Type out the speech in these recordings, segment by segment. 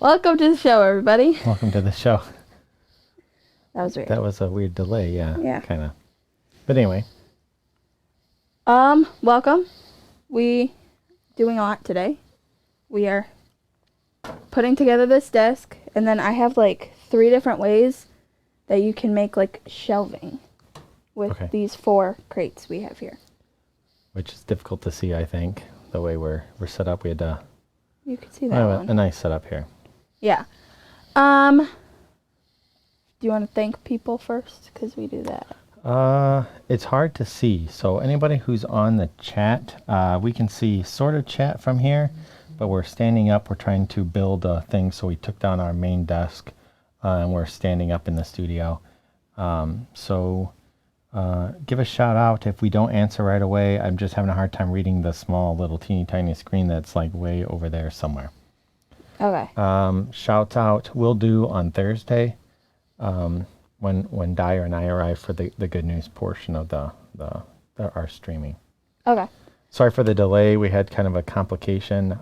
Welcome to the show, everybody. Welcome to the show. That was weird. That was a weird delay, yeah. Yeah. Kind of. But anyway. Welcome. We doing a lot today. We are putting together this desk, and then I have like 3 different ways that you can make like shelving with these 4 crates we have here. Which is difficult to see, I think, the way we're set up. We had you can see that one. A nice setup here. Yeah. Do you want to thank people first? Because we do that. It's hard to see. So anybody who's on the chat, we can see sort of chat from here, but we're standing up. We're trying to build a thing. So we took down our main desk, and we're standing up in the studio. Give a shout out if we don't answer right away. I'm just having a hard time reading the small little teeny tiny screen that's like way over there somewhere. Okay. Shout out we'll do on Thursday, when Dyer and I arrive for the good news portion of our streaming. Okay. Sorry for the delay. We had kind of a complication.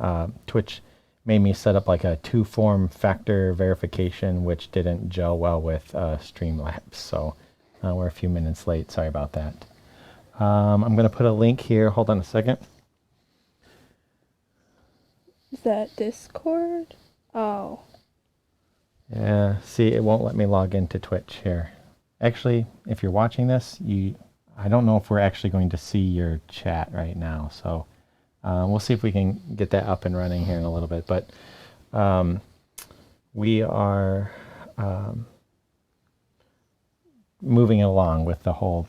Twitch made me set up like a 2-form factor verification, which didn't gel well with Streamlabs. So we're a few minutes late. Sorry about that. I'm going to put a link here. Hold on a second. Is that Discord? Oh. Yeah, see, it won't let me log into Twitch here. Actually, if you're watching this, I don't know if we're actually going to see your chat right now. So we'll see if we can get that up and running here in a little bit. But we are moving along with the whole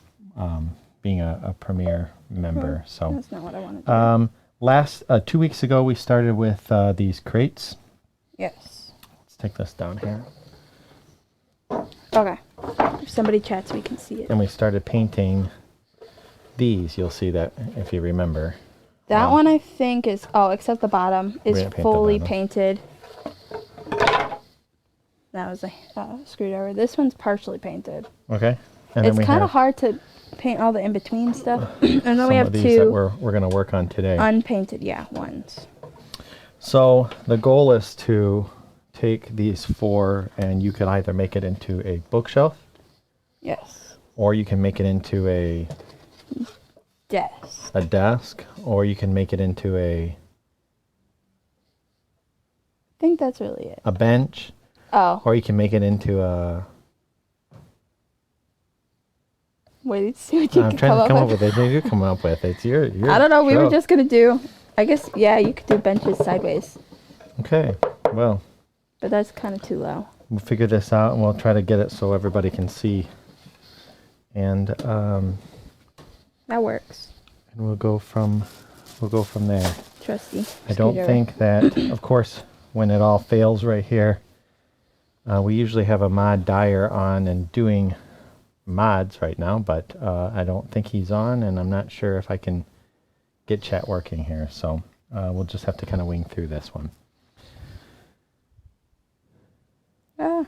being a premier member. So that's not what I wanted to do. 2 weeks ago, we started with these crates. Yes. Let's take this down here. Okay. If somebody chats, we can see it. And we started painting these. You'll see that if you remember. That one I think is, except the bottom is fully painted. That was a screwdriver. This one's partially painted. Okay. And it's kind of hard to paint all the in-between stuff. And then we have of these 2 that we're going to work on today. Unpainted, ones. So the goal is to take these 4 and you could either make it into a bookshelf. Yes. Or you can make it into a desk. Or you can make it into I think that's really it. a bench. Oh. Or you can make it into a... Wait, see what you I'm can trying to come up with. with it. Maybe you come up with it. It's your I don't know. We show. were just going to do, I guess, you could do benches sideways. Okay. Well, But that's kind of too low. we'll figure this out and we'll try to get it so everybody can see. And That works. we'll go from there. Trusty. I don't think that, of course, when it all fails right here, we usually have a mod Dyer on and doing mods right now, but I don't think he's on, and I'm not sure if I can get chat working here, so we'll just have to kind of wing through this one. To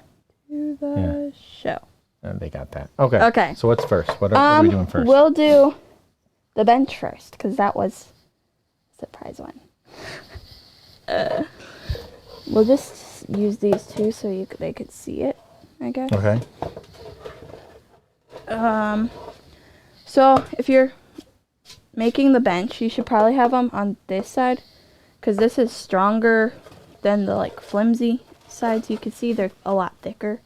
the show. And they got that. Okay. Okay. So what's first? What are we doing first? We'll do the bench first, because that was a surprise one. We'll just use these 2 so they could see it, I guess. Okay. So if you're making the bench, you should probably have them on this side, because this is stronger than the like flimsy sides. You can see they're a lot thicker.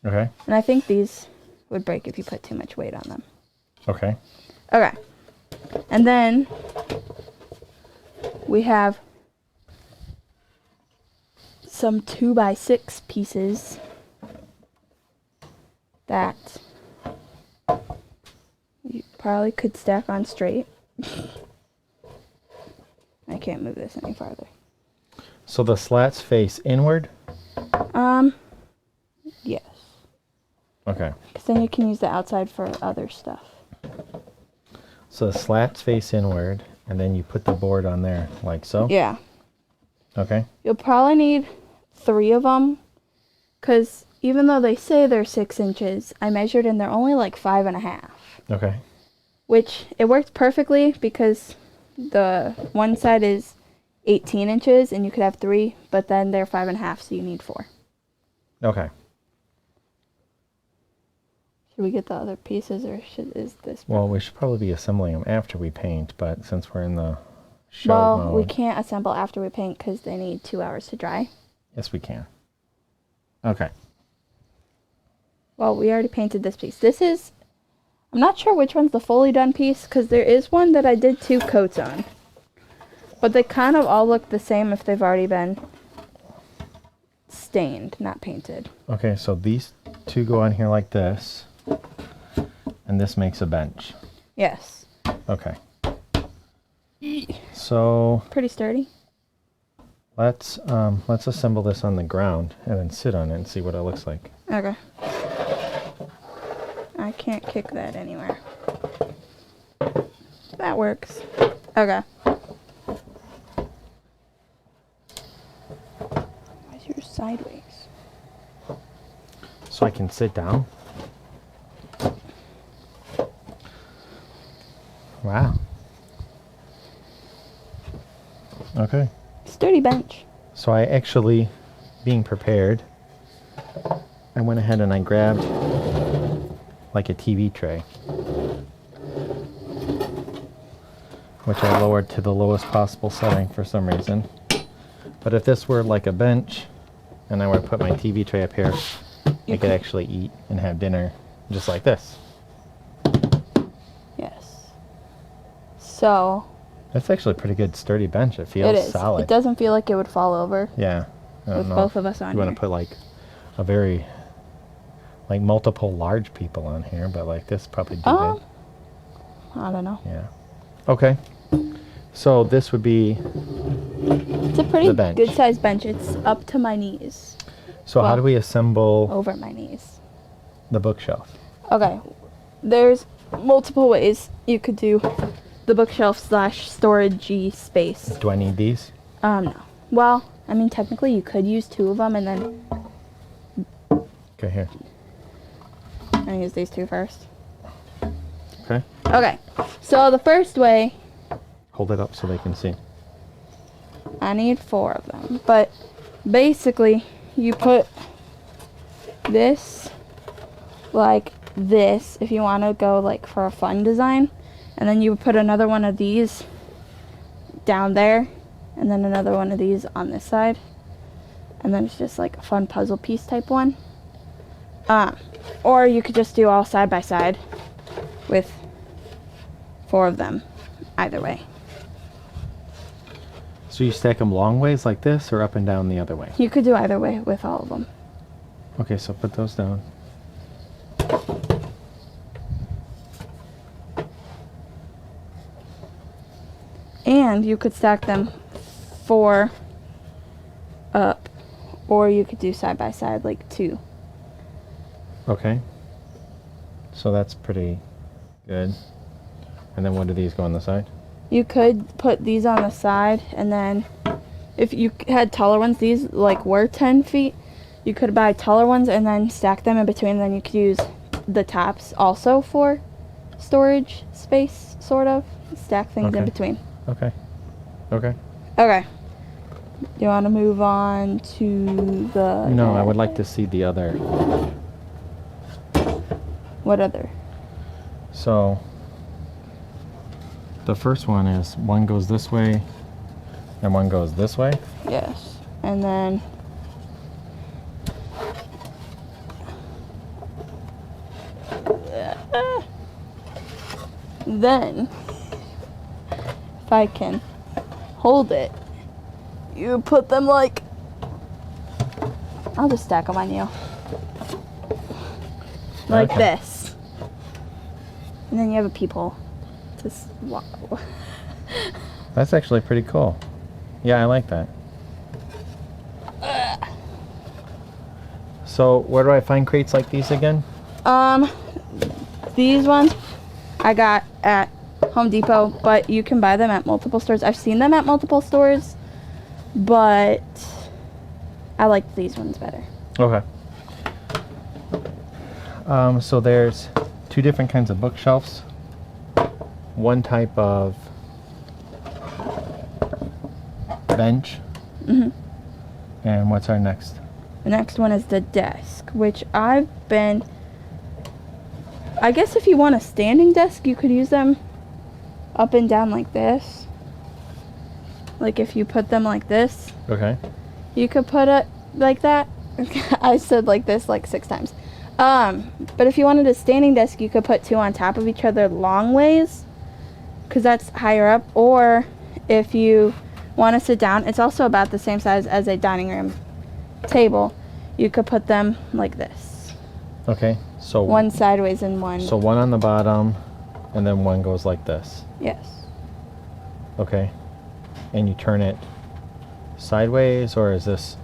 Okay. And I think these would break if you put too much weight on them. Okay. Okay. And then we have some 2x6 pieces that you probably could stack on straight. I can't move this any farther. So the slats face inward? Yes. Okay. Because then you can use the outside for other stuff. So the slats face inward, and then you put the board on there, like so? Yeah. Okay. You'll probably need 3 of them, because even though they say they're 6 inches, I measured and they're only like 5.5. Okay. Which, it worked perfectly because the one side is 18 inches, and you could have 3, but then they're 5.5, so you need 4. Okay. Should we get the other pieces, or is this? Well, we should probably be assembling them after we paint, but since we're in the show mode. We can't assemble after we paint because they need 2 hours to dry. Yes, we can. Okay. Well, we already painted this piece. This is, I'm not sure which one's the fully done piece because there is one that I did 2 coats on. But they kind of all look the same if they've already been stained, not painted. Okay, so these 2 go on here like this, and this makes a bench. Yes. Okay. So Pretty sturdy. let's assemble this on the ground and then sit on it and see what it looks like. Okay. I can't kick that anywhere. That works. Okay. Why is yours sideways? So I can sit down. Wow. Okay. Sturdy bench. So I actually, being prepared, I went ahead and I grabbed like a TV tray, which I lowered to the lowest possible setting for some reason. But if this were like a bench and I were to put my TV tray up here, I could actually eat and have dinner just like this. Yes. So That's actually a pretty good sturdy bench. It feels it is. solid. It doesn't feel like it would fall over. Yeah. I don't With know both if of us on you want here. to put like a very, like multiple large people on here, but like this probably do I don't know. Yeah. Okay. So this would be, It's a pretty The bench. good sized bench. It's up to my knees. so how Well- do we assemble Over my knees. the bookshelf? Okay. There's multiple ways you could do the bookshelf / storage space. Do I need these? No. Well, I mean, technically you could use 2 of them and then Okay, here. I'm gonna use these 2 first. Okay. Okay. So the first way, Hold it up so they can see. I need 4 of them. But basically, you put this like this if you want to go like for a fun design. And then you would put another one of these down there. And then another one of these on this side. And then it's just like a fun puzzle piece type one. Or you could just do all side by side with 4 of them. Either way. So you stack them long ways like this or up and down the other way? You could do either way with all of them. Okay, so put those down. And you could stack them 4 up, or you could do side by side like 2. Okay. So that's pretty good. And then what do these go on the side? You could put these on the side, and then if you had taller ones, these like were 10 feet, you could buy taller ones and then stack them in between, and then you could use the tops also for storage space, sort of. Stack things in Okay. between. Okay. Okay. Okay. Do you want to move on to the... No, I would like to see the other. What other? So the first one is one goes this way and one goes this way. Yes. And then... Then, if I can hold it, you put them like... I'll just stack them on you. Like Okay. this. And then you have a peephole. Just wow. That's actually pretty cool. Yeah, I like that. So where do I find crates like these again? These ones I got at Home Depot, but you can buy them at multiple stores. I've seen them at multiple stores, but I like these ones better. Okay. So there's 2 different kinds of bookshelves. One type of bench. Mm-hmm. And what's our next? The next one is the desk, which I guess if you want a standing desk, you could use them up and down like this. Like if you put them like this, Okay. you could put it like that. I said like this like 6 times. But if you wanted a standing desk, you could put 2 on top of each other long ways, because that's higher up. Or if you want to sit down, it's also about the same size as a dining room table. You could put them like this. Okay. So One sideways and one. So one on the bottom, and then one goes like this. Yes. Okay. And you turn it sideways, or is this?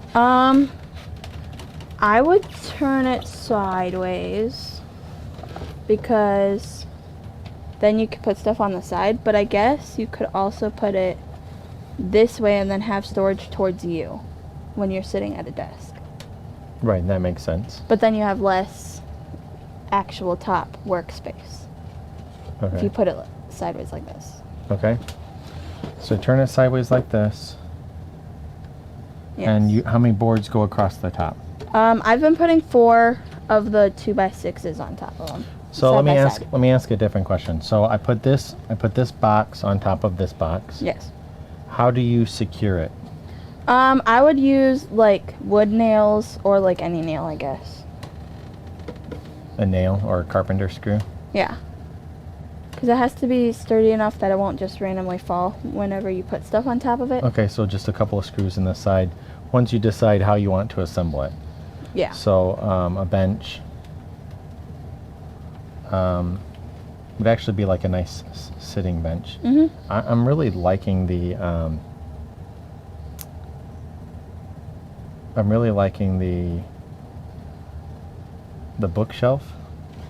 I would turn it sideways, because then you could put stuff on the side, but I guess you could also put it this way and then have storage towards you when you're sitting at a desk. Right, that makes sense. But then you have less actual top workspace if you Okay. put it sideways like this. Okay. So turn it sideways like this. Yes. And how many boards go across the top? I've been putting 4 of the 2x6s on top of them. So side let by side. me ask a different question. So I put this box on top of this box. Yes. How do you secure it? I would use like wood nails or like any nail, I guess. A nail or a carpenter screw? Yeah. Because it has to be sturdy enough that it won't just randomly fall whenever you put stuff on top of it. Okay, so just a couple of screws in the side once you decide how you want to assemble it. Yeah. So a bench would actually be like a nice sitting bench. Mhm. I'm really liking the bookshelf,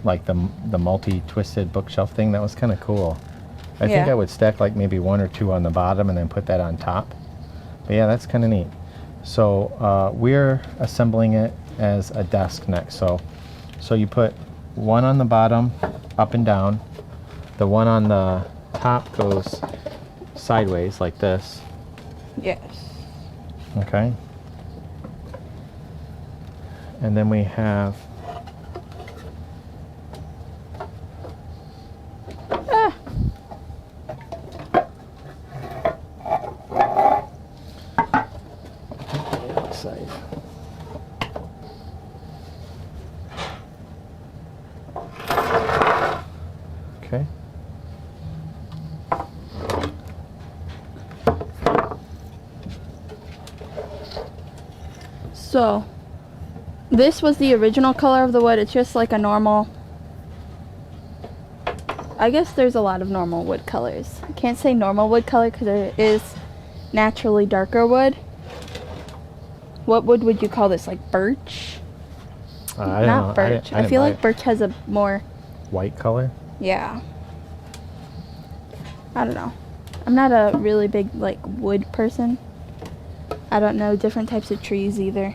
like the multi-twisted bookshelf thing. That was kind of cool. I think Yeah. I would stack like maybe 1 or 2 on the bottom and then put that on top. But yeah, that's kind of neat. So we're assembling it as a desk next. So you put 1 on the bottom, up and down. The one on the top goes sideways like this. Yes. Okay. And then we have Ah. side. Okay. So, this was the original color of the wood. It's just like a normal... I guess there's a lot of normal wood colors. I can't say normal wood color because there is naturally darker wood. What wood would you call this? Like birch? I don't Not know. birch. I didn't feel buy like birch has a more... white color. Yeah. I don't know. I'm not a really big like wood person. I don't know different types of trees either.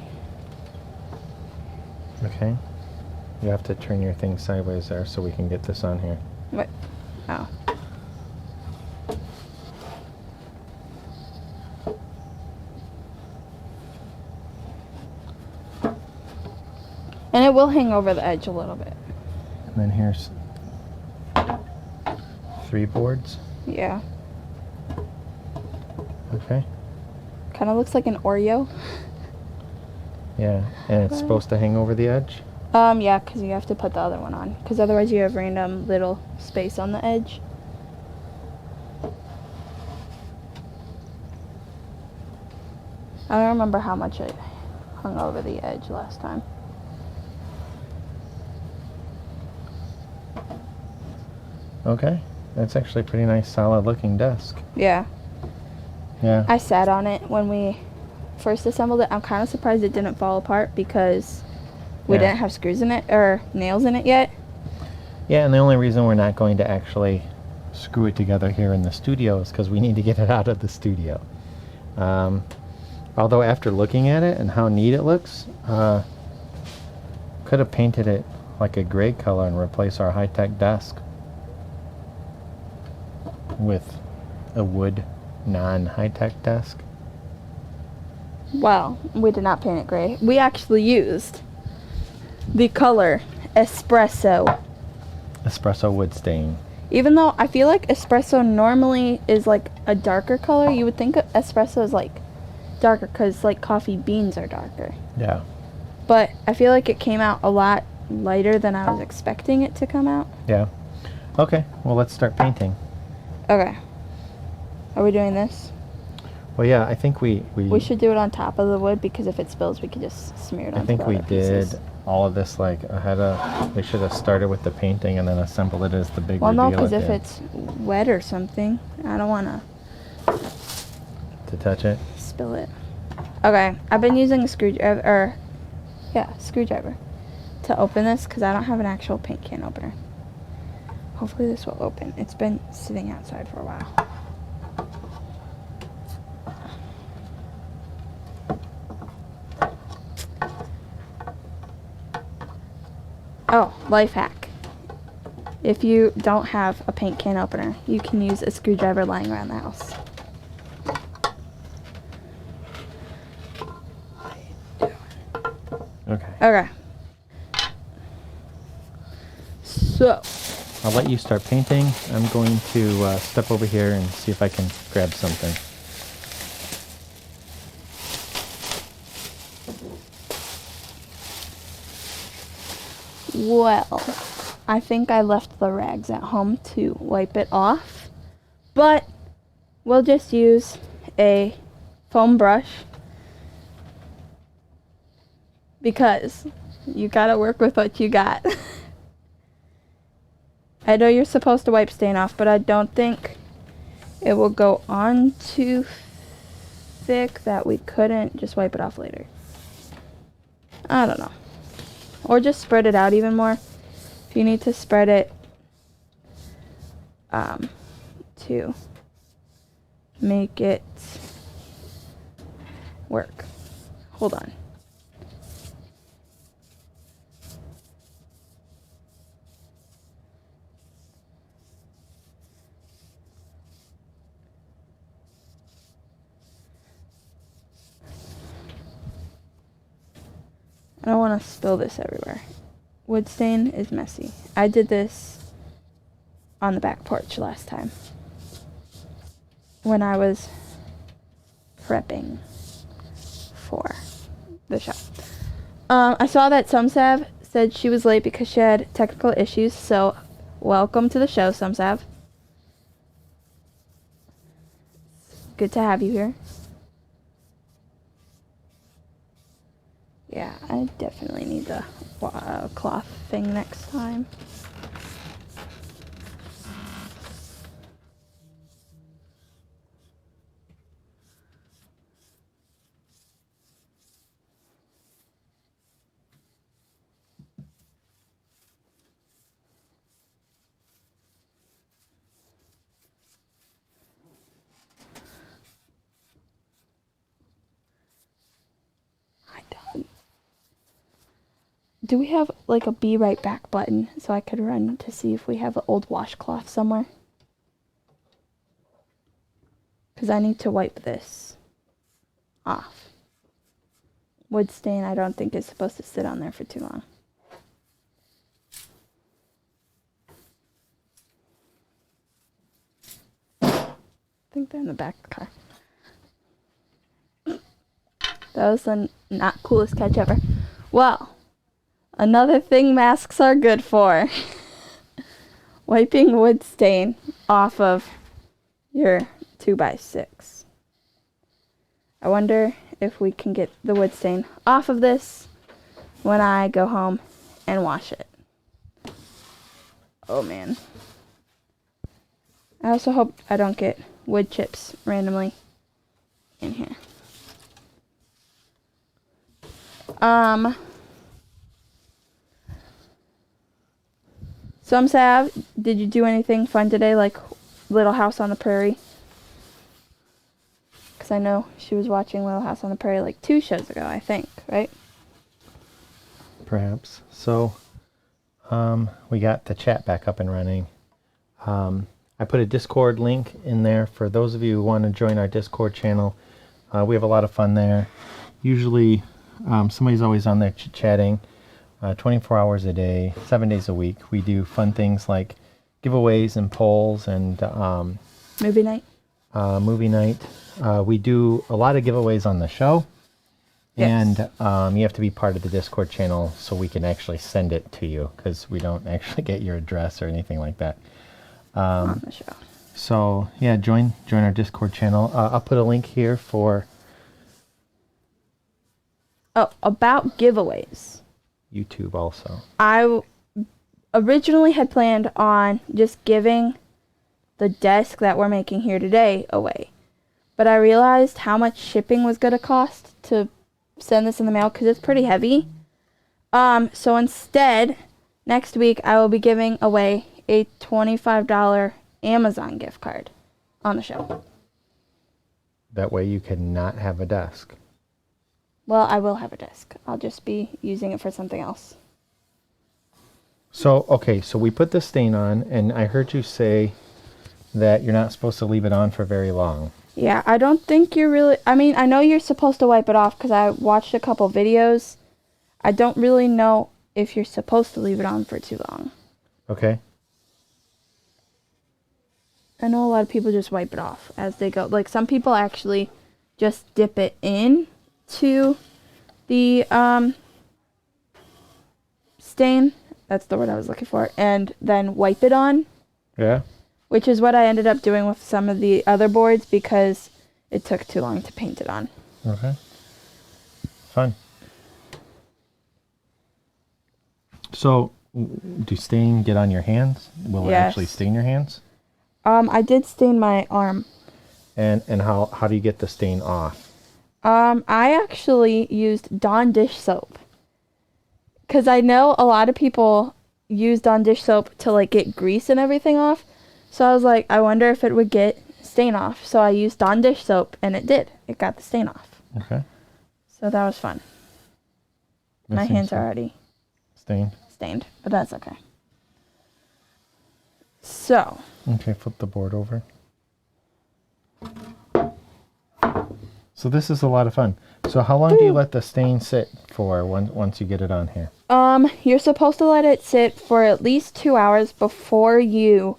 Okay. You have to turn your thing sideways there so we can get this on here. What? Oh. And it will hang over the edge a little bit. And then here's 3 boards. Yeah. Okay. Kind of looks like an Oreo. Yeah, and it's supposed to hang over the edge. Yeah, because you have to put the other one on. Because otherwise you have random little space on the edge. I don't remember how much it hung over the edge last time. Okay. That's actually a pretty nice, solid looking desk. Yeah. Yeah. I sat on it when we first assembled it. I'm kind of surprised it didn't fall apart because we Yeah. didn't have screws in it or nails in it yet. Yeah, and the only reason we're not going to actually screw it together here in the studio is because we need to get it out of the studio. Although after looking at it and how neat it looks, could have painted it like a gray color and replace our high-tech desk with a wood non-high-tech desk. Well, we did not paint it gray. We actually used the color espresso. Espresso wood stain. Even though I feel like espresso normally is like a darker color, you would think espresso is like darker because like coffee beans are darker. Yeah. But I feel like it came out a lot lighter than I was expecting it to come out. Yeah. Okay, well, let's start painting. Okay. Are we doing this? Well, yeah, I think we should do it on top of the wood because if it spills, we could just smear it on. I think we did all of this like ahead of. We should have started with the painting and then assembled it as the big reveal. Well, no, because if it's wet or something, I don't want to touch it. Spill it. Okay, I've been using a screwdriver, screwdriver to open this because I don't have an actual paint can opener. Hopefully this will open. It's been sitting outside for a while. Oh, life hack. If you don't have a paint can opener, you can use a screwdriver lying around the house. Okay. Okay. So. I'll let you start painting. I'm going to step over here and see if I can grab something. Well, I think I left the rags at home to wipe it off, but we'll just use a foam brush because you gotta work with what you got. I know you're supposed to wipe stain off, but I don't think it will go on too thick that we couldn't just wipe it off later. I don't know. Or just spread it out even more. If you need to spread it to make it work. Hold on. I don't want to spill this everywhere. Wood stain is messy. I did this on the back porch last time when I was prepping for the show. I saw that SuperSav said she was late because she had technical issues, so welcome to the show, SuperSav. Good to have you here. Yeah, I definitely need the cloth thing next time. Do we have like a be right back button so I could run to see if we have an old washcloth somewhere? Because I need to wipe this off. Wood stain I don't think is supposed to sit on there for too long. I think they're in the back of the car. That was the not coolest catch ever. Well. Another thing masks are good for. Wiping wood stain off of your 2x6. I wonder if we can get the wood stain off of this when I go home and wash it. Oh man. I also hope I don't get wood chips randomly in here. SuperSav, did you do anything fun today, like Little House on the Prairie? Because I know she was watching Little House on the Prairie like 2 shows ago, I think, right? Perhaps. So, we got the chat back up and running. I put a Discord link in there for those of you who want to join our Discord channel. We have a lot of fun there. usually somebody's always on there chit-chatting 24 hours a day, 7 days a week. We do fun things like giveaways and polls and movie night. Movie night. We do a lot of giveaways on the show. Yes. And you have to be part of the Discord channel so we can actually send it to you, because we don't actually get your address or anything like that. On the show. So yeah, join our Discord channel. I'll put a link here for about giveaways. YouTube also. I originally had planned on just giving the desk that we're making here today away, but I realized how much shipping was going to cost to send this in the mail, because it's pretty heavy. So instead, next week I will be giving away a $25 Amazon gift card on the show. That way you cannot have a desk. Well, I will have a desk. I'll just be using it for something else. So, okay, so we put the stain on, and I heard you say that you're not supposed to leave it on for very long. Yeah, I don't think you're really... I mean, I know you're supposed to wipe it off because I watched a couple videos. I don't really know if you're supposed to leave it on for too long. Okay. I know a lot of people just wipe it off as they go. Like, some people actually just dip it in to the stain. That's the word I was looking for. And then wipe it on. Yeah. Which is what I ended up doing with some of the other boards because it took too long to paint it on. Okay. Fun. So, do stain get on your hands? Will it actually stain your hands? I did stain my arm. And how do you get the stain off? I actually used Dawn dish soap. Because I know a lot of people use Dawn dish soap to like get grease and everything off. So I was like, I wonder if it would get stain off. So I used Dawn dish soap, and it did. It got the stain off. Okay. So that was fun. My hands are already stained, but that's okay. So. Okay, flip the board over. So this is a lot of fun. So how long do you let the stain sit for once you get it on here? You're supposed to let it sit for at least 2 hours before you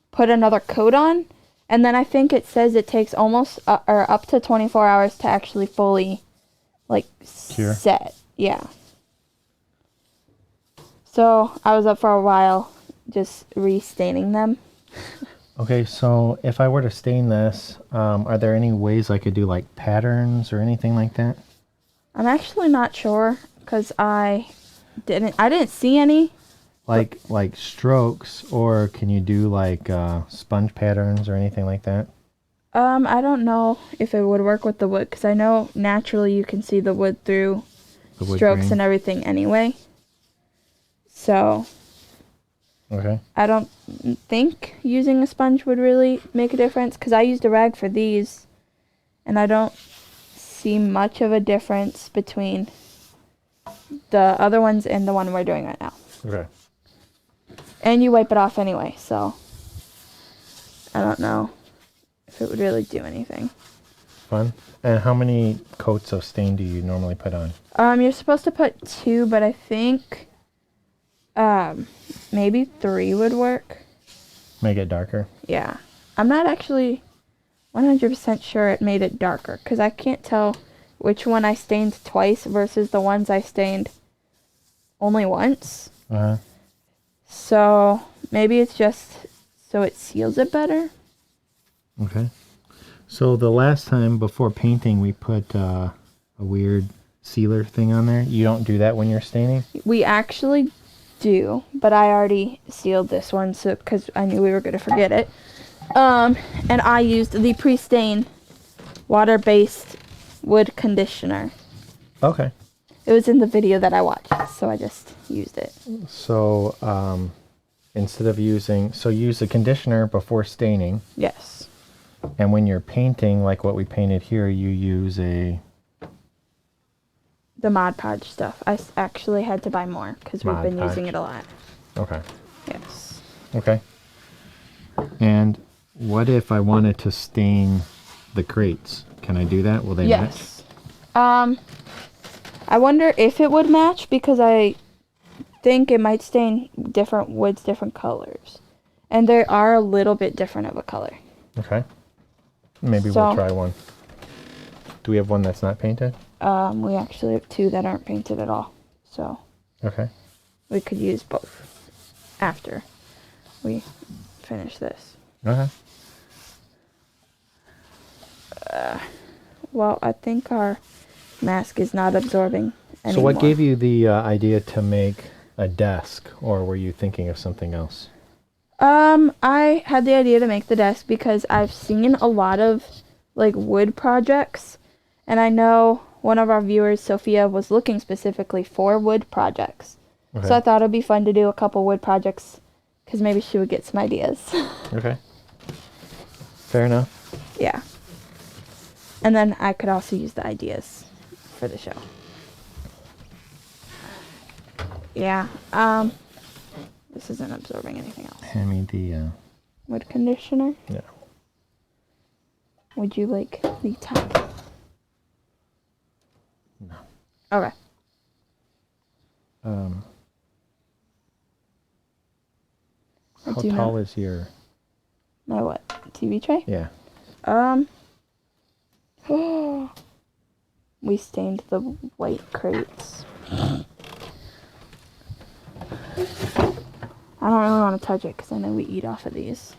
put another coat on, and then I think it says it takes almost or up to 24 hours to actually fully like cure. Set. Yeah. So I was up for a while just restaining them. Okay, so if I were to stain this, are there any ways I could do like patterns or anything like that? I'm actually not sure because I didn't see any. Like strokes, or can you do like sponge patterns or anything like that? I don't know if it would work with the wood, because I know naturally you can see the wood through the wood strokes grain and everything anyway. So okay. I don't think using a sponge would really make a difference, because I used a rag for these, and I don't see much of a difference between the other ones and the one we're doing right now. Okay. And you wipe it off anyway, so I don't know if it would really do anything. Fun. And how many coats of stain do you normally put on? You're supposed to put 2, but I think maybe 3 would work. Make it darker? Yeah. I'm not actually 100% sure it made it darker, because I can't tell which one I stained twice versus the ones I stained only once. Uh-huh. So maybe it's just so it seals it better. Okay. So the last time before painting, we put a weird sealer thing on there. You don't do that when you're staining? We actually do, but I already sealed this one because I knew we were going to forget it. And I used the pre-stain water-based wood conditioner. Okay. It was in the video that I watched, so I just used it. So instead of using, use the conditioner before staining. Yes. And when you're painting, like what we painted here, you use the Mod Podge stuff. I actually had to buy more because we've been using it a lot. Okay. Yes. Okay. And what if I wanted to stain the crates? Can I do that? Will they match? Yes. I wonder if it would match because I think it might stain different woods, different colors. And they are a little bit different of a color. Okay. Maybe So, we'll try one. Do we have one that's not painted? We actually have two that aren't painted at all. So Okay. we could use both after we finish this. Okay. Well, I think our mask is not absorbing anymore. So what gave you the idea to make a desk, or were you thinking of something else? I had the idea to make the desk because I've seen a lot of like wood projects, and I know one of our viewers, Sophia, was looking specifically for wood projects. Okay. So I thought it'd be fun to do a couple wood projects because maybe she would get some ideas. Okay. Fair enough. Yeah. And then I could also use the ideas for the show. Yeah. This isn't absorbing anything else. Hand me the Wood conditioner. yeah. Would you like the top? No. Okay. How do tall know. is your? My what? TV tray? Yeah. We stained the white crates. I don't really want to touch it because I know we eat off of these.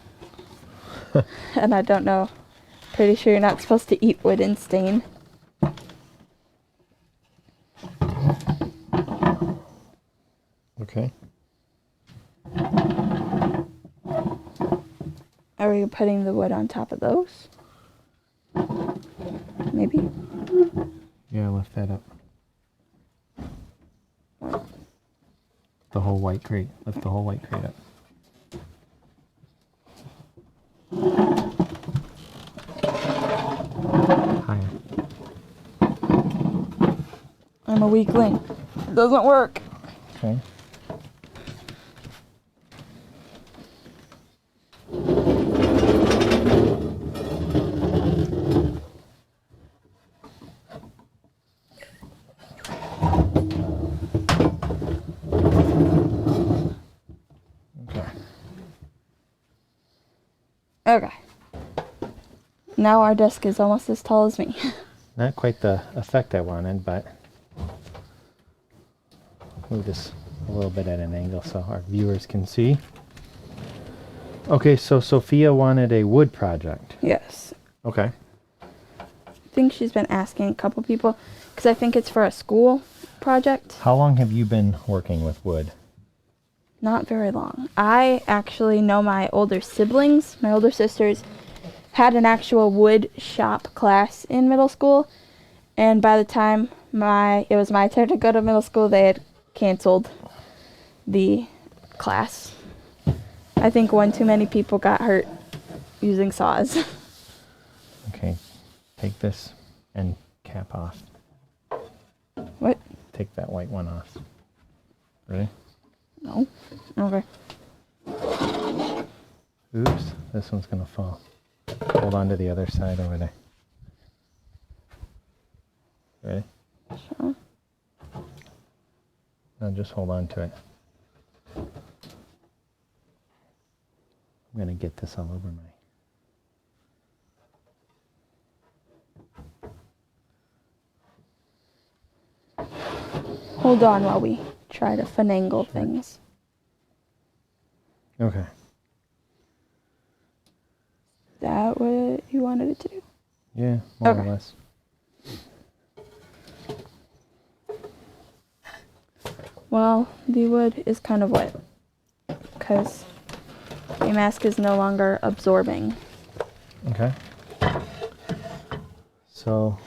And I don't know. Pretty sure you're not supposed to eat wood and stain. Okay. Are we putting the wood on top of those? Maybe? Yeah, lift that up. The whole white crate. Lift the whole white crate up. Higher. I'm a weak link. It doesn't work. Okay. Okay. Now our desk is almost as tall as me. Not quite the effect I wanted, but move this a little bit at an angle so our viewers can see. Okay, so Sophia wanted a wood project. Yes. Okay. I think she's been asking a couple people because I think it's for a school project. How long have you been working with wood? Not very long. I actually know my older siblings, my older sisters, had an actual wood shop class in middle school, and by the time it was my turn to go to middle school, they had canceled the class. I think one too many people got hurt using saws. Okay, take this and cap off. What? Take that white one off. Ready? No. Okay. Oops, this one's gonna fall. Hold on to the other side over there. Ready? Sure. Now just hold on to it. I'm gonna get this all over my... Hold on while we try to finagle things. Okay. Is that what you wanted it to do? Yeah, more Okay. or less. Well, the wood is kind of wet because the mask is no longer absorbing. Okay. So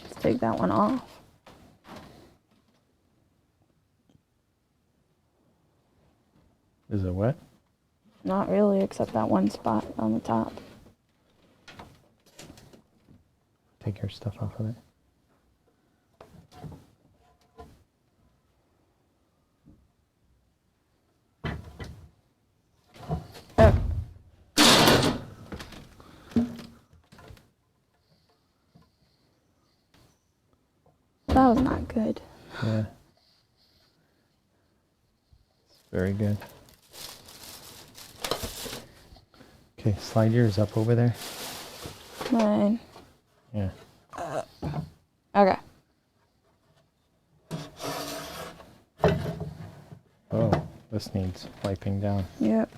Just take that one off. is it wet? Not really, except that one spot on the top. Take your stuff off of it. That was not good. Yeah. Very good. Okay, slide yours up over there. Mine. Yeah. Okay. Oh, this needs wiping down. Yep.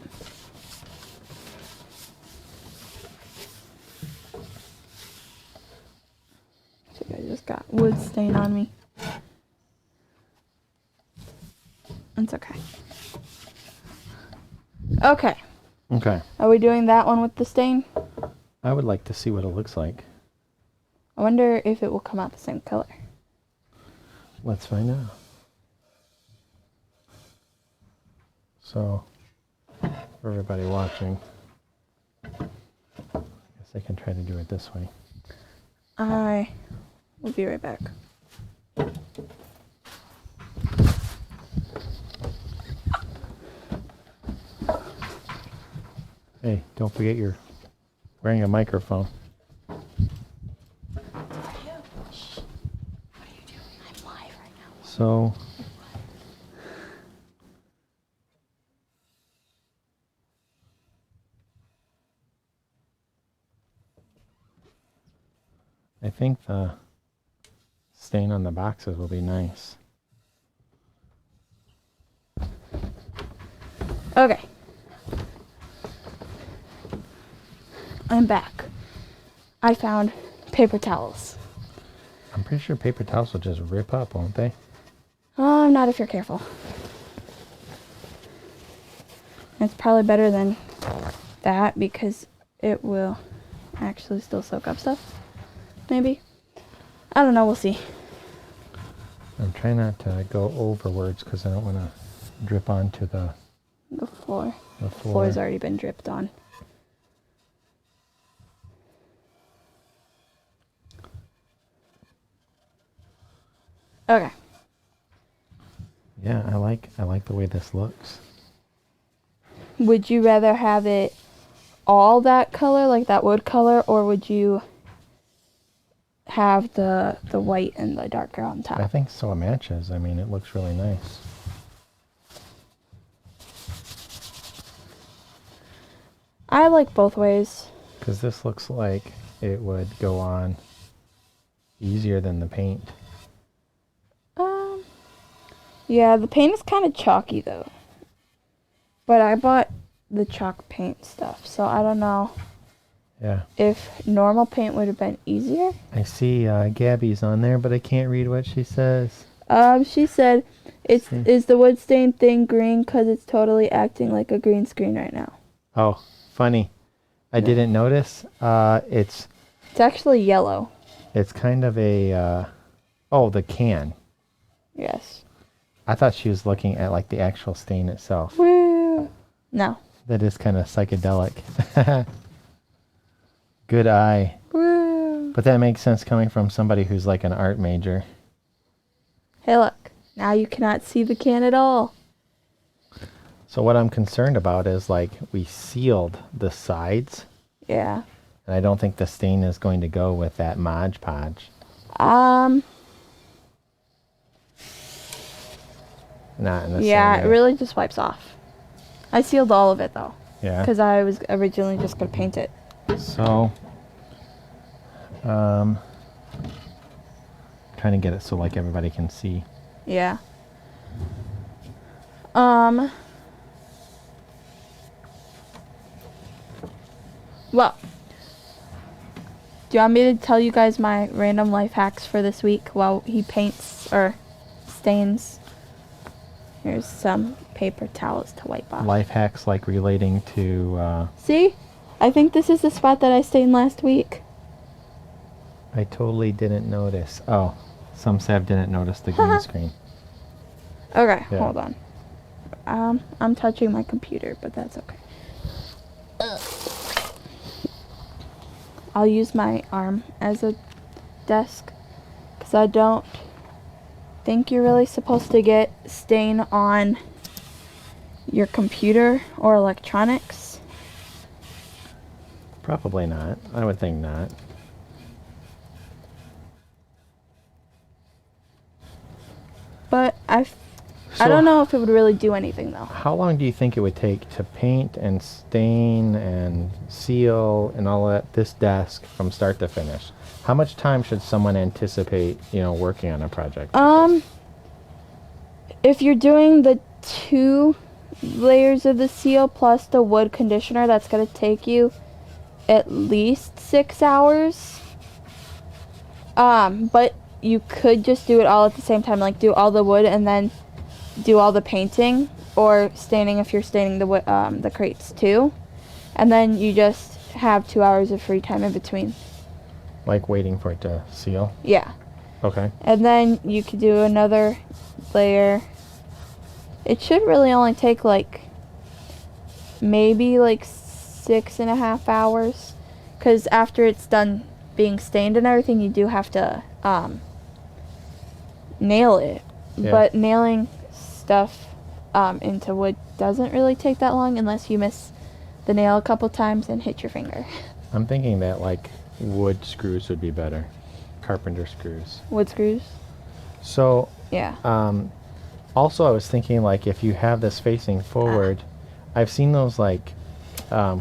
I just got wood stain on me. It's okay. Okay. Okay. Are we doing that one with the stain? I would like to see what it looks like. I wonder if it will come out the same color. Let's find out. So, for everybody watching, I guess I can try to do it this way. I will be right back. Hey, don't forget you're wearing a microphone. What are you doing? I'm live right now. So, I think the stain on the boxes will be nice. Okay. I'm back. I found paper towels. I'm pretty sure paper towels will just rip up, won't they? Not if you're careful. It's probably better than that because it will actually still soak up stuff. Maybe. I don't know. We'll see. I'm trying not to go overwards because I don't want to drip onto the floor. floor. The floor's already been dripped on. Okay. Yeah, I like the way this looks. Would you rather have it all that color, like that wood color, or would you have the white and the darker on top? I think so it matches. I mean, it looks really nice. I like both ways. Because this looks like it would go on easier than the paint. Yeah, the paint is kind of chalky though. But I bought the chalk paint stuff, so I don't know Yeah. if normal paint would have been easier. I see Gabby's on there, but I can't read what she says. She said, is the wood stain thing green because it's totally acting like a green screen right now. Oh, funny. I didn't notice. It's actually yellow. It's kind of a, oh, the can. Yes. I thought she was looking at like the actual stain itself. Woo! No. That is kind of psychedelic. Good eye. Woo! But that makes sense coming from somebody who's like an art major. Hey, look. Now you cannot see the can at all. So what I'm concerned about is like we sealed the sides. Yeah. And I don't think the stain is going to go with that Mod Podge. Not in the yeah, same it way. really just wipes off. I sealed all of it though. Yeah. Because I was originally just going to paint it. So, trying to get it so like everybody can see. Yeah. Well, do you want me to tell you guys my random life hacks for this week while he paints or stains? Here's some paper towels to wipe off. Life hacks like relating to, See? I think this is the spot that I stained last week. I totally didn't notice. Oh, some Sav didn't notice the green screen. Okay, Yeah. hold on. I'm touching my computer, but that's okay. I'll use my arm as a desk because I don't think you're really supposed to get stain on your computer or electronics. Probably not. I would think not. but I So don't know if it would really do anything though. How long do you think it would take to paint and stain and seal and all that, this desk from start to finish? How much time should someone anticipate, working on a project? If you're doing the 2 layers of the seal plus the wood conditioner, that's going to take you at least 6 hours. But you could just do it all at the same time, like do all the wood and then do all the painting, or staining if you're staining the crates too. And then you just have 2 hours of free time in between. Like waiting for it to seal? Yeah. Okay. And then you could do another layer. It should really only take maybe 6.5 hours, because after it's done being stained and everything, you do have to nail it. Yeah. But nailing stuff into wood doesn't really take that long unless you miss the nail a couple times and hit your finger. I'm thinking that wood screws would be better. Carpenter screws. Wood screws? So, Yeah. also I was thinking if you have this facing forward, I've seen those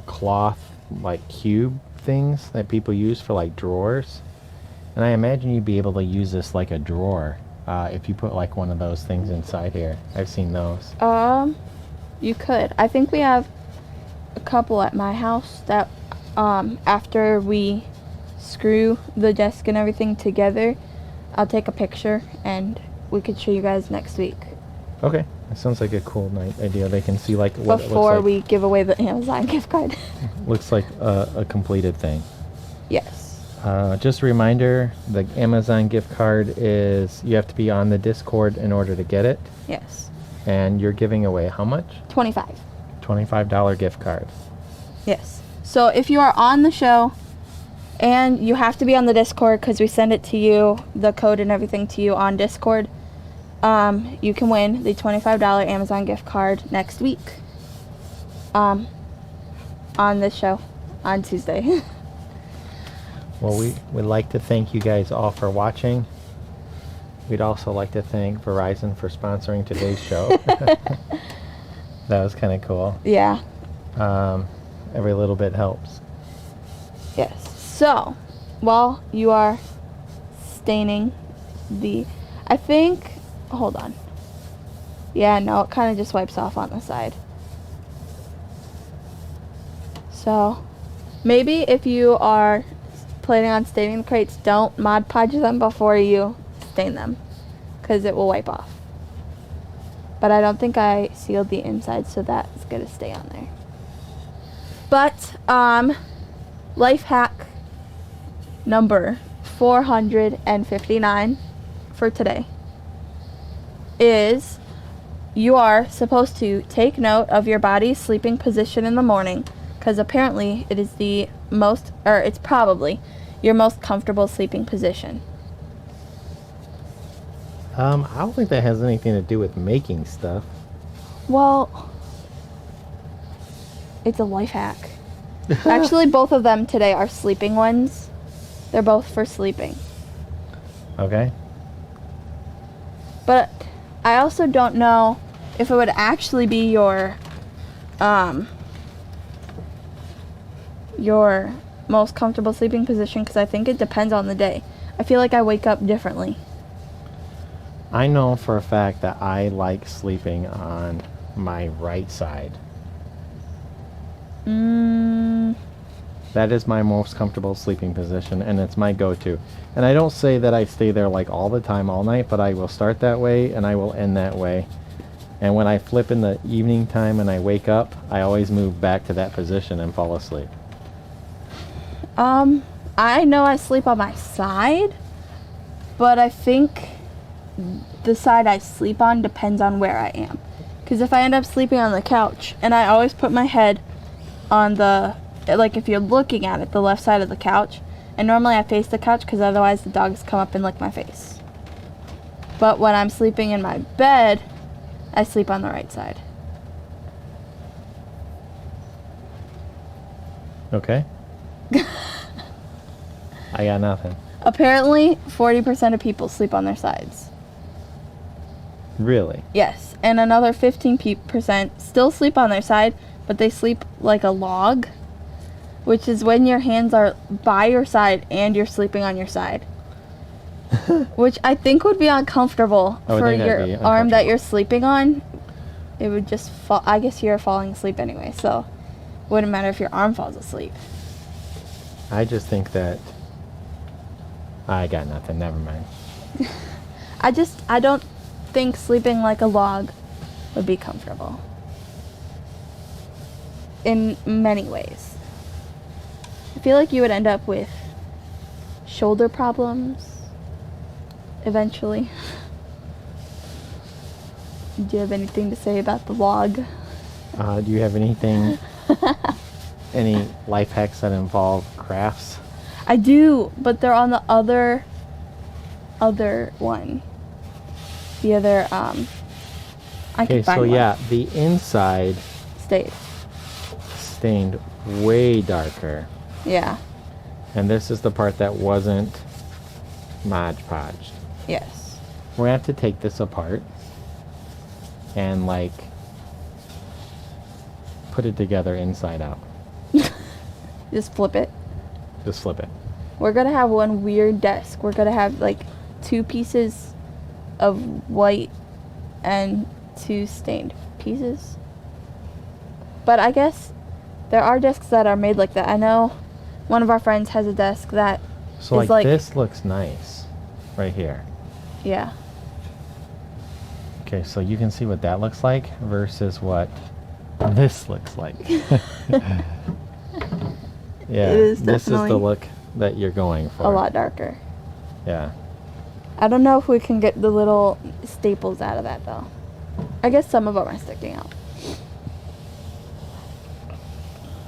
cloth cube things that people use for drawers. And I imagine you'd be able to use this like a drawer if you put one of those things inside here. I've seen those. You could. I think we have a couple at my house that after we screw the desk and everything together, I'll take a picture and we could show you guys next week. Okay, that sounds like a cool idea. They can see what before it looks like. we give away the Amazon gift card. Looks like a completed thing. Yes. Just a reminder, the Amazon gift card is, you have to be on the Discord in order to get it. Yes. And you're giving away how much? $25. $25 gift card. Yes. So if you are on the show, and you have to be on the Discord because we send it to you, the code and everything to you on Discord, you can win the $25 Amazon gift card next week on this show on Tuesday. Well, we would like to thank you guys all for watching. We'd also like to thank Verizon for sponsoring today's show. That was kind of cool. Yeah. Every little bit helps. Yes. So, while you are staining hold on. Yeah, no, it kind of just wipes off on the side. So, maybe if you are planning on staining the crates, don't Mod Podge them before you stain them, because it will wipe off. But I don't think I sealed the inside, so that's going to stay on there. But, life hack number 459 for today is you are supposed to take note of your body's sleeping position in the morning, because apparently it is it's probably your most comfortable sleeping position. I don't think that has anything to do with making stuff. Well, it's a life hack. Actually, both of them today are sleeping ones. They're both for sleeping. Okay. But I also don't know if it would actually be your most comfortable sleeping position, because I think it depends on the day. I feel like I wake up differently. I know for a fact that I like sleeping on my right side. That is my most comfortable sleeping position, and it's my go-to. And I don't say that I stay there all the time, all night, but I will start that way and I will end that way. And when I flip in the evening time and I wake up, I always move back to that position and fall asleep. I know I sleep on my side, but I think the side I sleep on depends on where I am. Because if I end up sleeping on the couch, and I always put my head on if you're looking at it, the left side of the couch, and normally I face the couch because otherwise the dogs come up and lick my face. But when I'm sleeping in my bed, I sleep on the right side. Okay. I got nothing. Apparently, 40% of people sleep on their sides. Really? Yes, and another 15% still sleep on their side, but they sleep like a log, which is when your hands are by your side and you're sleeping on your side. Which I think would be uncomfortable for your arm that you're sleeping on. It would just fall. I guess you're falling asleep anyway, so it wouldn't matter if your arm falls asleep. I just think that I got nothing. Never mind. I don't think sleeping like a log would be comfortable in many ways. I feel like you would end up with shoulder problems eventually. Do you have anything to say about the log? Do you have anything, any life hacks that involve crafts? I do, but they're on the other one. The other, I can find one. Yeah, the inside stained way darker. Yeah. And this is the part that wasn't Mod Podged. Yes. We're going to have to take this apart and, like, put it together inside out. Just flip it. Just flip it. We're going to have one weird desk. We're going to have, like, 2 pieces of white and 2 stained pieces. But I guess there are desks that are made like that. I know one of our friends has a desk that so is like this looks nice right here. Yeah. Okay, so you can see what that looks like versus what this looks like. Yeah, this is the look that you're going for. A lot darker. Yeah. I don't know if we can get the little staples out of that though. I guess some of them are sticking out.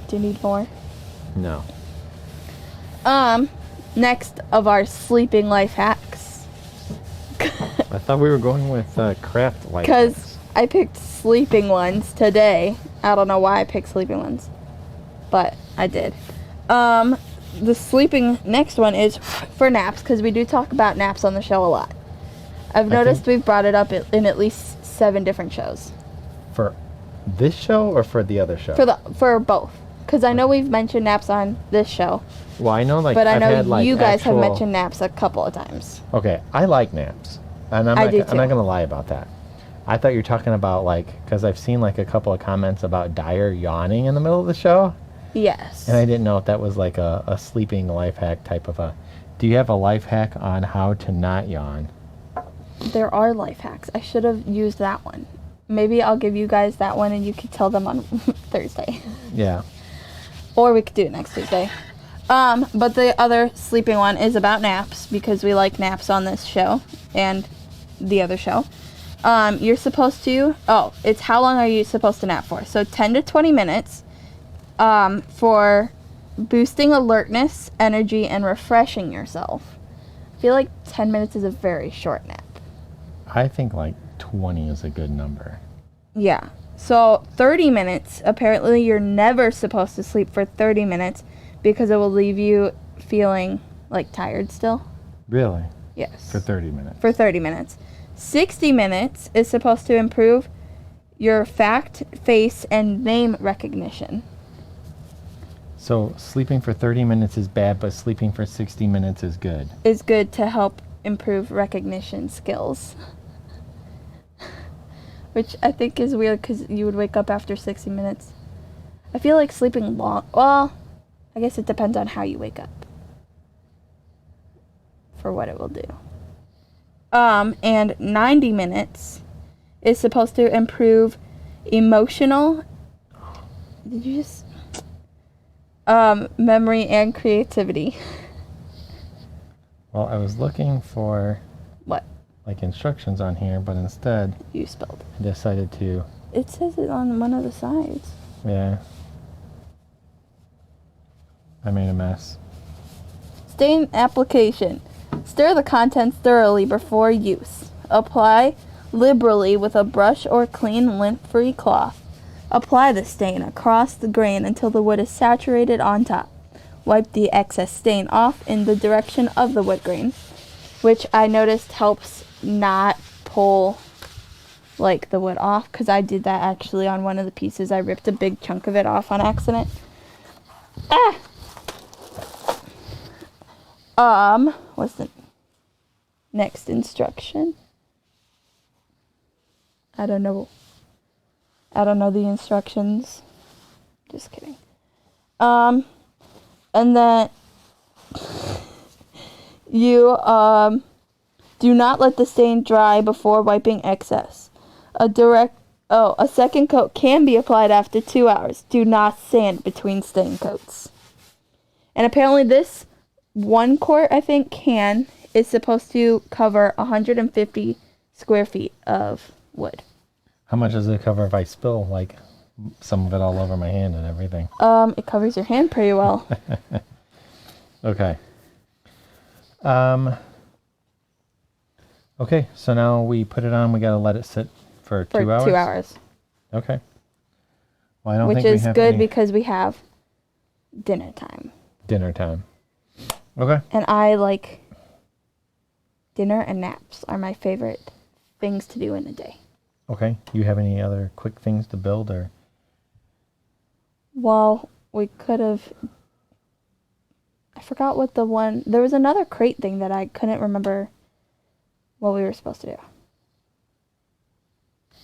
Do you need more? No. Next of our sleeping life hacks. I thought we were going with craft life Because hacks. I picked sleeping ones today. I don't know why I picked sleeping ones, but I did. The sleeping next one is for naps, because we do talk about naps on the show a lot. I've noticed we've brought it up in at least 7 different shows. For this show or for the other show? For both. Because I know we've mentioned naps on this show. Well, I know, like, but I know had, like, you guys have mentioned naps a couple of times. Okay, I like naps. And I'm not going to lie about that. I thought you were talking about, like, because I've seen, like, a couple of comments about Dyer yawning in the middle of the show. Yes. And I didn't know if that was, like, a sleeping life hack type of a... Do you have a life hack on how to not yawn? There are life hacks. I should have used that one. Maybe I'll give you guys that one and you could tell them on Thursday. Yeah. Or we could do it next Tuesday. But the other sleeping one is about naps, because we like naps on this show and the other show. You're supposed to... Oh, it's how long are you supposed to nap for? So 10 to 20 minutes for boosting alertness, energy, and refreshing yourself. I feel like 10 minutes is a very short nap. I think, like, 20 is a good number. Yeah. So 30 minutes, apparently you're never supposed to sleep for 30 minutes because it will leave you feeling like tired still. Really? Yes. For 30 minutes. For 30 minutes. 60 minutes is supposed to improve your fact, face, and name recognition. So sleeping for 30 minutes is bad, but sleeping for 60 minutes is good. Is good to help improve recognition skills. Which I think is weird because you would wake up after 60 minutes. I feel like sleeping long... Well, I guess it depends on how you wake up. For what it will do. And 90 minutes is supposed to improve emotional... Did you just... memory and creativity. Well, I was looking for... What? Like instructions on here, but instead... You spelled. I decided to... It says it on one of the sides. Yeah. I made a mess. Stain application. Stir the contents thoroughly before use. Apply liberally with a brush or clean lint-free cloth. Apply the stain across the grain until the wood is saturated on top. Wipe the excess stain off in the direction of the wood grain, which I noticed helps not pull like the wood off, because I did that actually on one of the pieces. I ripped a big chunk of it off on accident. What's the next instruction? I don't know the instructions. Just kidding. And then you do not let the stain dry before wiping excess. A second coat can be applied after 2 hours. Do not sand between stain coats. And apparently this 1 quart, I think, can is supposed to cover 150 square feet of wood. How much does it cover if I spill, like, some of it all over my hand and everything? It covers your hand pretty well. Okay. Okay, so now we put it on. We got to let it sit for 2 hours? 2 hours. Okay. Well, I don't Which think we is have good any because we have dinner time. dinner time. Okay. And I like dinner and naps are my favorite things to do in a day. Okay. You have any other quick things to build or? Well, we could have... I forgot what the one... There was another crate thing that I couldn't remember what we were supposed to do.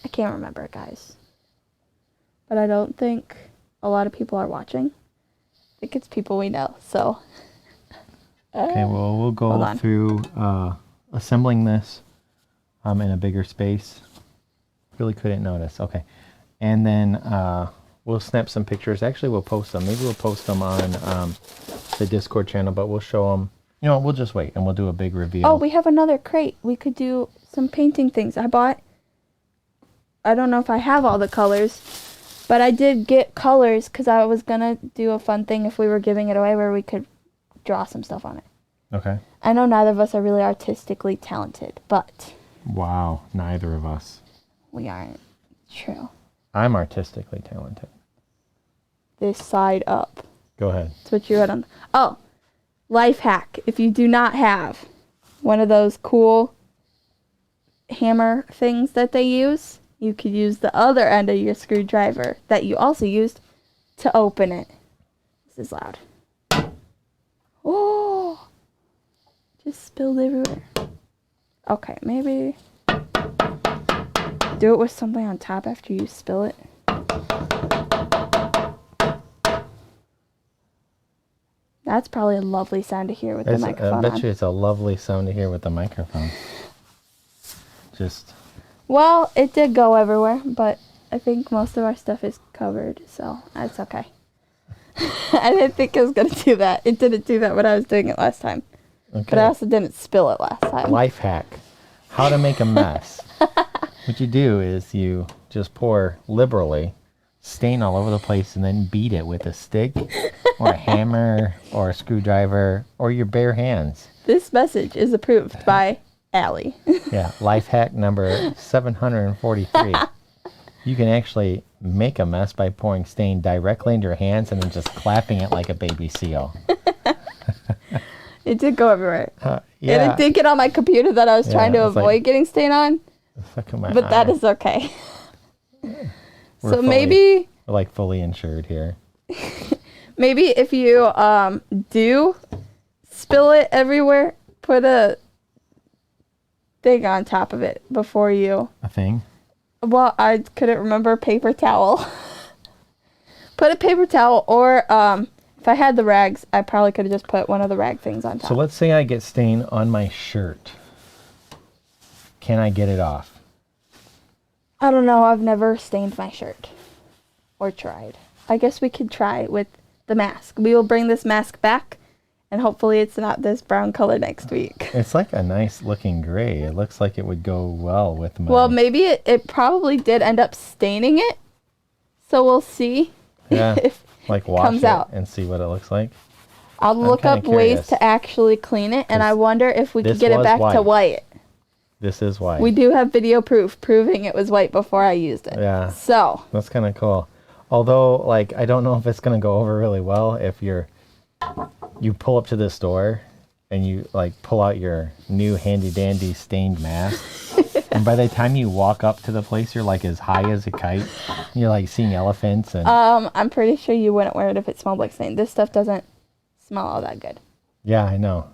I can't remember it, guys. But I don't think a lot of people are watching. I think it's people we know, so... Okay, well, we'll go through assembling this in a bigger space. Really couldn't notice. Okay. And then we'll snap some pictures. Actually, we'll post them. Maybe we'll post them on the Discord channel, but we'll show them. You know, we'll just wait and we'll do a big reveal. Oh, we have another crate. We could do some painting things. I don't know if I have all the colors, but I did get colors because I was going to do a fun thing if we were giving it away where we could draw some stuff on it. Okay. I know neither of us are really artistically talented, but... Wow, neither of us. We aren't. True. I'm artistically talented. This side up. Go ahead. That's what you had on. Oh, life hack. If you do not have one of those cool hammer things that they use, you could use the other end of your screwdriver that you also used to open it. This is loud. Oh, just spilled everywhere. Okay, maybe do it with something on top after you spill it. That's probably a lovely sound to hear with the microphone I bet you it's a lovely sound to hear with the microphone. Just... Well, it did go everywhere, but I think most of our stuff is covered, so that's okay. I didn't think it was going to do that. It didn't do that when I was doing it last time. Okay. But I also didn't spill it last time. Life hack. How to make a mess. What you do is you just pour liberally, stain all over the place, and then beat it with a stick or a hammer or a screwdriver or your bare hands. This message is approved by Allie. Yeah, life hack number 743. You can actually make a mess by pouring stain directly into your hands and then just clapping it like a baby seal. It did go everywhere. Yeah. And it did get on my computer that I was trying to avoid getting stain on. But that is okay. So maybe... We're like fully insured here. Maybe if you do spill it everywhere, put a thing on top of it before you... A thing? Well, I couldn't remember paper towel. Put a paper towel, or if I had the rags, I probably could have just put one of the rag things on top. So let's say I get stain on my shirt. Can I get it off? I don't know. I've never stained my shirt. Or tried. I guess we could try with the mask. We will bring this mask back, and hopefully it's not this brown color next week. It's like a nice looking gray. It looks like it would go well with my... Well, maybe it probably did end up staining it. So we'll see. Yeah, if like it wash comes it out and see what it looks like. I'll look up ways to actually clean it, and I wonder if we could get it back to white. This is white. We do have video proof proving it was white before I used it. Yeah. So. That's kind of cool. Although, like, I don't know if it's going to go over really well if you pull up to the store and you, like, pull out your new handy-dandy stained mask. And And by the time you walk up to the place, you're like as high as a kite. You're like seeing elephants and. I'm pretty sure you wouldn't wear it if it smelled like stain. This stuff doesn't smell all that good. Yeah, I know.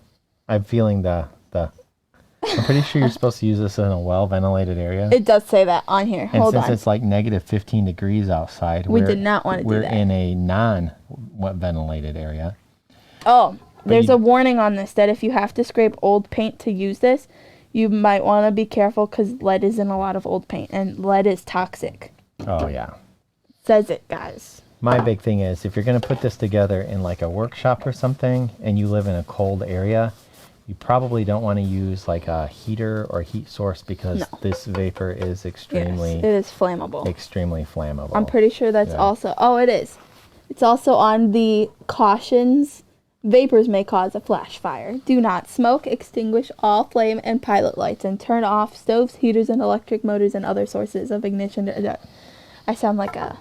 I'm feeling the. I'm pretty sure you're supposed to use this in a well-ventilated area. It does say that on here. And Hold since on. it's like negative 15 degrees outside, We did not want to do We're that. in a non-ventilated area. Oh, there's a warning on this that if you have to scrape old paint to use this, you might want to be careful because lead is in a lot of old paint, and lead is toxic. Oh, yeah. Says it, guys. My big thing is if you're going to put this together in like a workshop or something and you live in a cold area, you probably don't want to use like a heater or heat source because this vapor is extremely... Yes, it is flammable. Extremely flammable. I'm pretty sure that's also... Oh, it is. It's also on the cautions. Vapors may cause a flash fire. Do not smoke, extinguish all flame and pilot lights, and turn off stoves, heaters, and electric motors and other sources of ignition. I sound like a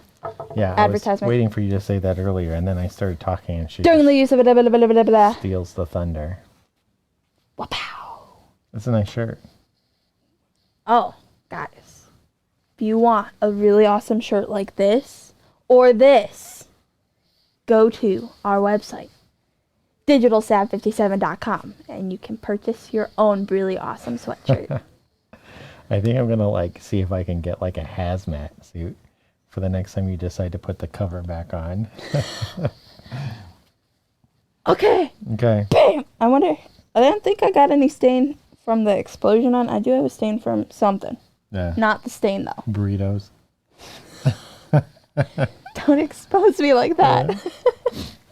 advertisement. I was waiting for you to say that earlier, and then I started talking, and she During the use of blah, blah, blah, blah, blah. steals the thunder. Wow. That's a nice shirt. Oh, guys. If you want a really awesome shirt like this, or this, go to our website, digitalsav57.com, and you can purchase your own really awesome sweatshirt. I think I'm gonna like see if I can get like a hazmat suit for the next time you decide to put the cover back on. Okay. Okay. Bam! I don't think I got any stain from the explosion on. I do have a stain from something. Yeah. Not the stain, though. Burritos. Don't expose me like that.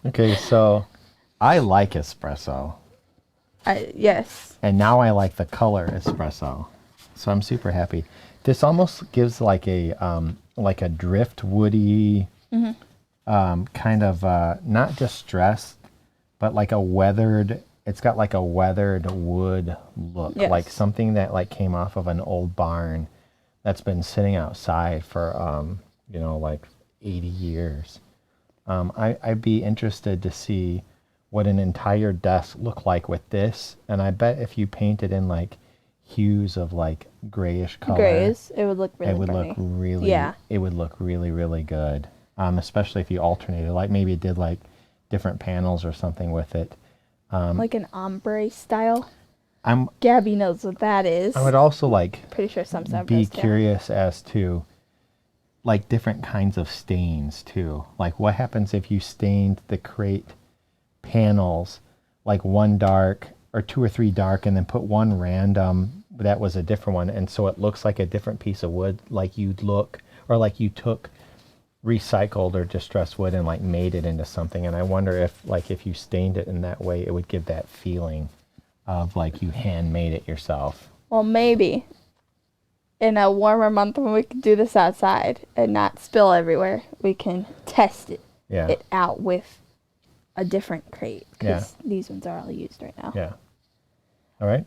Okay, so I like espresso. Yes. And now I like the color espresso. So I'm super happy. This almost gives like a driftwoody kind of not distressed, but like a weathered. It's got like a weathered wood look, like something that like came off of an old barn that's been sitting outside for like 80 years. I'd be interested to see what an entire desk looked like with this, and I bet if you painted in like hues of like grayish color, it would look really pretty. It would look really, really good. Especially if you alternated, like maybe it did like different panels or something with it. Like an ombre style. I'm Gabby knows what that is. I would also like pretty sure some stuff be curious as to like different kinds of stains too. Like what happens if you stained the crate panels like one dark or two or three dark and then put one random that was a different one, and so it looks like a different piece of wood, like you took recycled or distressed wood and like made it into something. And I wonder if you stained it in that way, it would give that feeling of like you handmade it yourself. Well, maybe in a warmer month when we can do this outside and not spill everywhere, we can test it out with a different crate, because these ones are all used right now. Yeah. All right.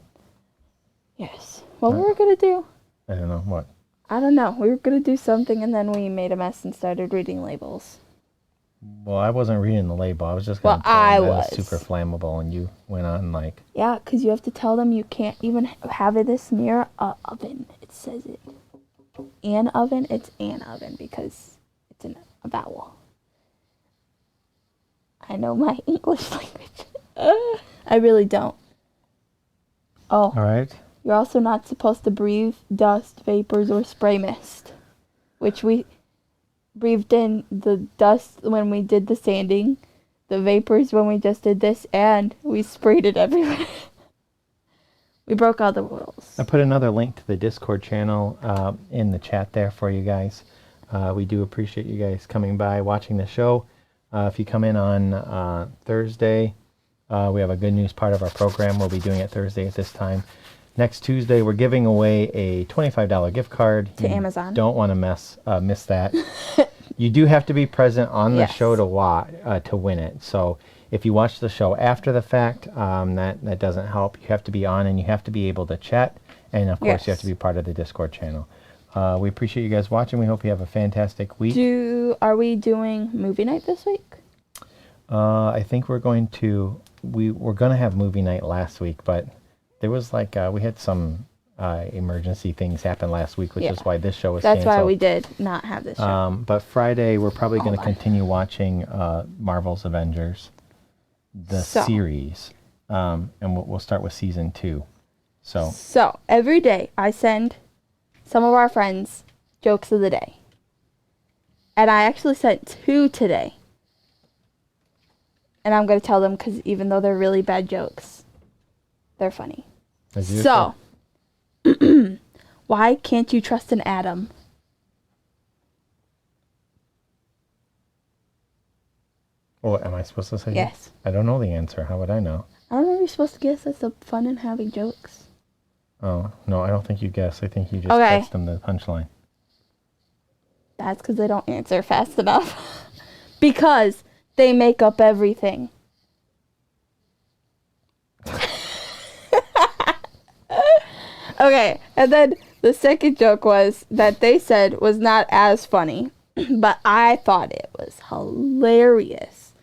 Yes. What we were gonna do? I don't know what. I don't know. We were going to do something, and then we made a mess and started reading labels. Well, I wasn't reading the label. I was just going to tell them that it's super flammable, and you went on like... Yeah, because you have to tell them you can't even have this near an oven. It says it. An oven? It's an oven because it's a vowel. I know my English language. I really don't. Oh. All right. You're also not supposed to breathe dust, vapors, or spray mist, which we breathed in the dust when we did the sanding, the vapors when we just did this, and we sprayed it everywhere. We broke all the rules. I put another link to the Discord channel in the chat there for you guys. We do appreciate you guys coming by, watching the show. If you come in on Thursday, we have a good news part of our program. We'll be doing it Thursday at this time. Next Tuesday, we're giving away a $25 gift card. To Amazon. Don't want to miss that. You do have to be present on the show to win it. So if you watch the show after the fact, that doesn't help. You have to be on, and you have to be able to chat. And, of course, you have to be part of the Discord channel. We appreciate you guys watching. We hope you have a fantastic week. Are we doing movie night this week? I think we're going to... We were going to have movie night last week, but... There was like, we had some emergency things happened last week, which Yeah. is why this show was That's canceled. why we did not have this show. But Friday, we're probably going to Hold on. continue watching Marvel's Avengers, the series. And we'll start with season 2. So every day I send some of our friends jokes of the day. And I actually sent 2 today. And I'm going to tell them because even though they're really bad jokes, they're funny. So, why can't you trust an atom? Oh, am I supposed to say? Yes. I don't know the answer. How would I know? I don't know if you're supposed to guess. That's the fun in having jokes. Oh, no, I don't think you guess. I think you just Okay. text them the punchline. That's because they don't answer fast enough. Because they make up everything. Okay, and then the second joke was that they said was not as funny, but I thought it was hilarious.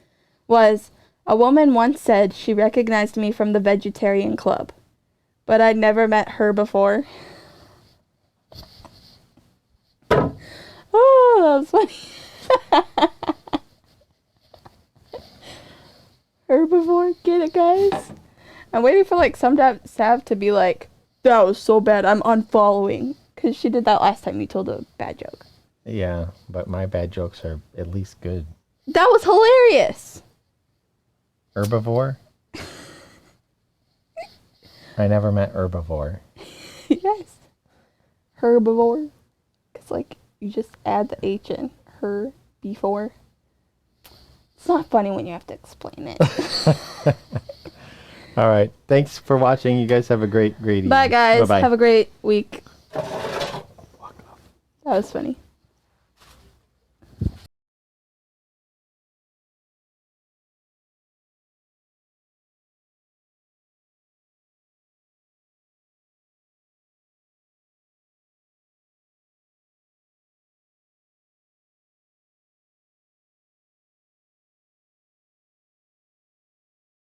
Was a woman once said she recognized me from the vegetarian club, but I'd never met her before. Oh, that was funny. Herbivore, get it, guys? I'm waiting for like some Sav to be like, that was so bad, I'm unfollowing. Because she did that last time you told a bad joke. Yeah, but my bad jokes are at least good. That was hilarious. Herbivore? I never met Herbivore. Yes. Herbivore. Because like, you just add the H in. Her before. It's not funny when you have to explain it. All right. Thanks for watching. You guys have a great evening. Bye, guys. Bye-bye. Have a great week. That was funny.